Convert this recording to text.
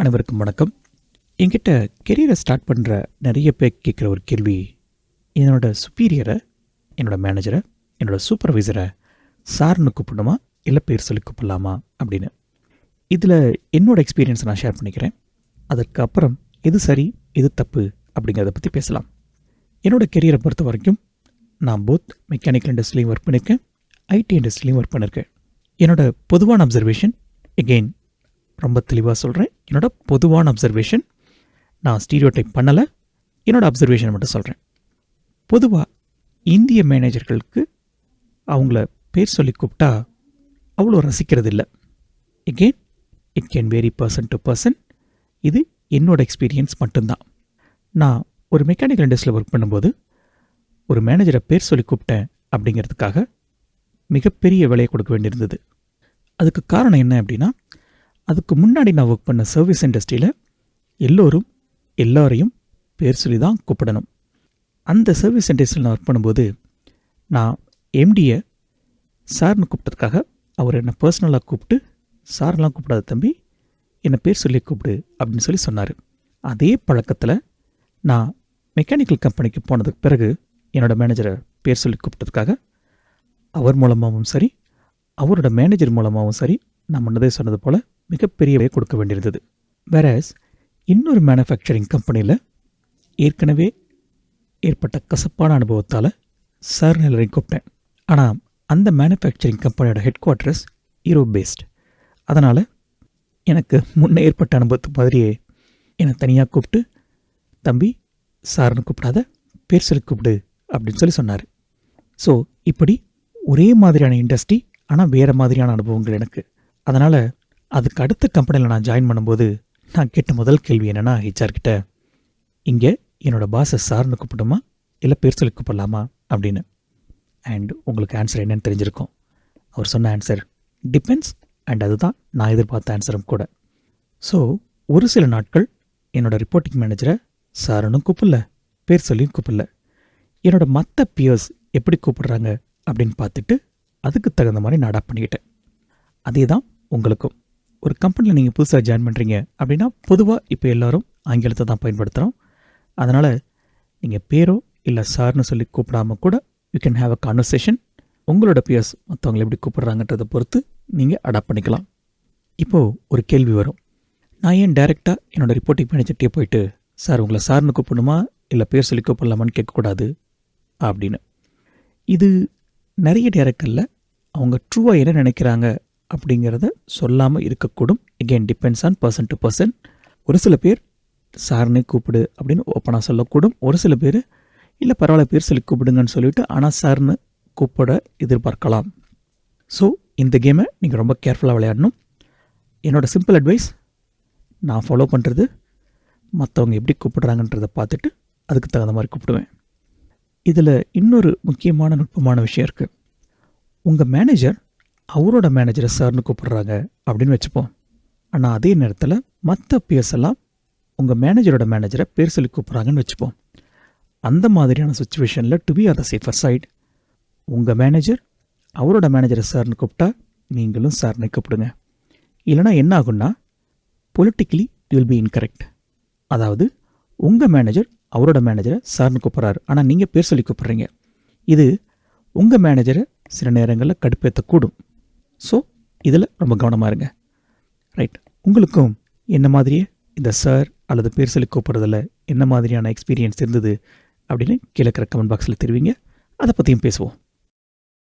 அனைவருக்கும் வணக்கம். என்கிட்ட கெரியரை ஸ்டார்ட் பண்ணுற நிறைய பேர் கேட்குற ஒரு கேள்வி, என்னோட சுப்பீரியரை, என்னோடய மேனேஜரை, என்னோடய சூப்பர்வைசரை சார்னு கூப்பிடணுமா இல்லை பேர் சொல்லி கூப்பிடலாமா அப்படின்னு. இதில் என்னோடய எக்ஸ்பீரியன்ஸை நான் ஷேர் பண்ணிக்கிறேன். அதற்கு அப்புறம் எது சரி எது தப்பு அப்படிங்கிறத பற்றி பேசலாம். என்னோடய கெரியரை பொறுத்த வரைக்கும் நான் போத் மெக்கானிக்கல் இண்டஸ்ட்ரிலையும் ஒர்க் பண்ணியிருக்கேன், ஐடி இண்டஸ்ட்ரிலையும் ஒர்க் பண்ணியிருக்கேன். என்னோடய பொதுவான அப்சர்வேஷன், எகெயின் ரொம்ப தெளிவாக சொல்கிறேன், என்னோட பொதுவான அப்சர்வேஷன், நான் ஸ்டீரியோடைப் பண்ணலை, என்னோடய அப்சர்வேஷன் மட்டும் சொல்கிறேன். பொதுவாக இந்திய மேனேஜர்களுக்கு அவங்கள பேர் சொல்லி கூப்பிட்டா அவ்வளோ ரசிக்கிறது இல்லை. Again it can vary person to person. இது என்னோடய எக்ஸ்பீரியன்ஸ் மட்டும்தான். நான் ஒரு மெக்கானிக்கல் இண்டஸ்ட்ரியில் ஒர்க் பண்ணும்போது ஒரு மேனேஜரை பேர் சொல்லி கூப்பிட்டேன் அப்படிங்கிறதுக்காக மிகப்பெரிய விலையை கொடுக்க வேண்டியிருந்தது. அதுக்கு காரணம் என்ன அப்படின்னா, அதுக்கு முன்னாடி நான் ஒர்க் பண்ண சர்வீஸ் இண்டஸ்ட்ரியில் எல்லோரும் எல்லாரையும் பேர் சொல்லி தான் கூப்பிடணும். அந்த சர்வீஸ் இண்டஸ்ட்ரியில் நான் ஒர்க் பண்ணும்போது நான் எம்டியை சார்னு கூப்பிட்டதுக்காக அவர் என்னை பர்சனலாக கூப்பிட்டு, சார்லாம் கூப்பிடாத தம்பி, என்னை பேர் சொல்லி கூப்பிடு அப்படின்னு சொல்லி சொன்னார். அதே பழக்கத்தில் நான் மெக்கானிக்கல் கம்பெனிக்கு போனதுக்கு பிறகு என்னோடய மேனேஜரை பேர் சொல்லி கூப்பிட்டதுக்காக அவர் மூலமாகவும் சரி, அவரோட மேனேஜர் மூலமாகவும் சரி, நான் முன்னதே சொன்னது போல் மிகப்பெரிய கொடுக்க வேண்டியிருந்தது. வேறஸ் இன்னொரு மேனுஃபேக்சரிங் கம்பெனியில் ஏற்கனவே ஏற்பட்ட கசப்பான அனுபவத்தால் சார் எல்லாரையும் கூப்பிட்டேன். ஆனால் அந்த மேனுஃபேக்சரிங் கம்பெனியோட ஹெட் குவார்ட்டர்ஸ் யூரோப் பேஸ்ட். அதனால் எனக்கு முன்னே ஏற்பட்ட அனுபவத்து மாதிரியே என்னை தனியாக கூப்பிட்டு, தம்பி சார்னு கூப்பிடாத பேர் சொல்லி கூப்பிடு அப்படின்னு சொல்லி சொன்னார். ஸோ இப்படி ஒரே மாதிரியான இண்டஸ்ட்ரி, ஆனால் வேறு மாதிரியான அனுபவங்கள் எனக்கு. அதனால் அதுக்கு அடுத்த கம்பெனியில் நான் ஜாயின் பண்ணும்போது நான் கேட்ட முதல் கேள்வி என்னென்னா, ஹெச்ஆர்கிட்ட, இங்கே என்னோடய பாஸை சார்னு கூப்பிடுமா இல்லை பேர் சொல்லி கூப்பிடலாமா அப்படின்னு. அண்ட் உங்களுக்கு ஆன்சர் என்னன்னு தெரிஞ்சிருக்கும். அவர் சொன்ன ஆன்சர் டிபெண்ட்ஸ், அண்ட் அதுதான் நான் எதிர்பார்த்த ஆன்சரும் கூட. ஸோ ஒரு சில நாட்கள் என்னோடய ரிப்போர்ட்டிங் மேனேஜரை சாருன்னு கூப்பிடல, பேர் சொல்லியும் கூப்பிடல. என்னோடய மற்ற பியர்ஸ் எப்படி கூப்பிடுறாங்க அப்படின்னு பார்த்துட்டு அதுக்கு தகுந்த மாதிரி நான் அடாப்ட் பண்ணிக்கிட்டேன். அதே தான் உங்களுக்கும். ஒரு கம்பெனியில் நீங்கள் புதுசாக ஜாயின் பண்ணுறீங்க அப்படின்னா பொதுவாக இப்போ எல்லோரும் ஆங்கிலத்தை தான் பயன்படுத்துகிறோம். அதனால் நீங்கள் பேரோ இல்லை சார்னு சொல்லி கூப்பிடாமல் கூட you can have a conversation. உங்களோட பியர்ஸ் மற்றவங்களை எப்படி கூப்பிட்றாங்கன்றதை பொறுத்து நீங்கள் அடாப்ட் பண்ணிக்கலாம். இப்போது ஒரு கேள்வி வரும், நான் ஏன் டைரெக்டாக என்னோடய ரிப்போர்ட்டிங் மேனேஜர்கிட்டே போயிட்டு சார் உங்களை சார்னு கூப்பிடணுமா இல்லை பேர் சொல்லி கூப்பிடலாமான்னு கேட்கக்கூடாது அப்படின்னு. இது நிறைய டேரக்டரில் அவங்க ட்ரூவாக என்ன நினைக்கிறாங்க அப்படிங்கிறத சொல்லாமல் இருக்கக்கூடும். Again depends on person to person. ஒரு சில பேர் சார்னே கூப்பிடு அப்படின்னு ஓப்பனாக சொல்லக்கூடும். ஒரு சில பேர் இல்லை பரவாயில்ல பேர் சொல்லி கூப்பிடுங்கன்னு சொல்லிவிட்டு ஆனால் சார்னு கூப்பிட எதிர்பார்க்கலாம். ஸோ இந்த கேமை நீங்கள் ரொம்ப கேர்ஃபுல்லாக விளையாடணும். என்னோடய சிம்பிள் அட்வைஸ், நான் ஃபாலோ பண்ணுறது மற்றவங்க எப்படி கூப்பிடுறாங்கன்றதை பார்த்துட்டு அதுக்கு தகுந்த மாதிரி கூப்பிடுவேன். இதில் இன்னொரு முக்கியமான நுட்பமான விஷயம் இருக்குது. உங்கள் மேனேஜர் அவரோட மேனேஜரை சார்னு கூப்பிட்றாங்க அப்படின்னு வச்சுப்போம். ஆனால் அதே நேரத்தில் மற்ற பியர்ஸ் எல்லாம் உங்கள் மேனேஜரோட மேனேஜரை பேர் சொல்லி கூப்பிட்றாங்கன்னு வச்சுப்போம். அந்த மாதிரியான சுச்சுவேஷனில் to be on the safer side, உங்கள் மேனேஜர் அவரோட மேனேஜரை சார்னு கூப்பிட்டா நீங்களும் சார்னு கூப்பிடுங்க. இல்லைனா என்ன ஆகுன்னா politically you will be incorrect. அதாவது உங்கள் மேனேஜர் அவரோட மேனேஜரை சார்னு கூப்பிட்றாரு, ஆனால் நீங்கள் பேர் சொல்லி கூப்பிட்றீங்க. இது உங்கள் மேனேஜரை சில நேரங்களில் கடுப்பேற்றக்கூடும். ஸோ இதில் ரொம்ப கவனமாக இருங்க. ரைட், உங்களுக்கும் என்ன மாதிரியே இந்த சார் அல்லது பேர் சொல்லி கூப்பிட்றதில் என்ன மாதிரியான எக்ஸ்பீரியன்ஸ் இருந்தது அப்படின்னு கீழே இருக்கிற கமெண்ட் பாக்ஸில் தெரிவிங்க. அதை பற்றியும் பேசுவோம்.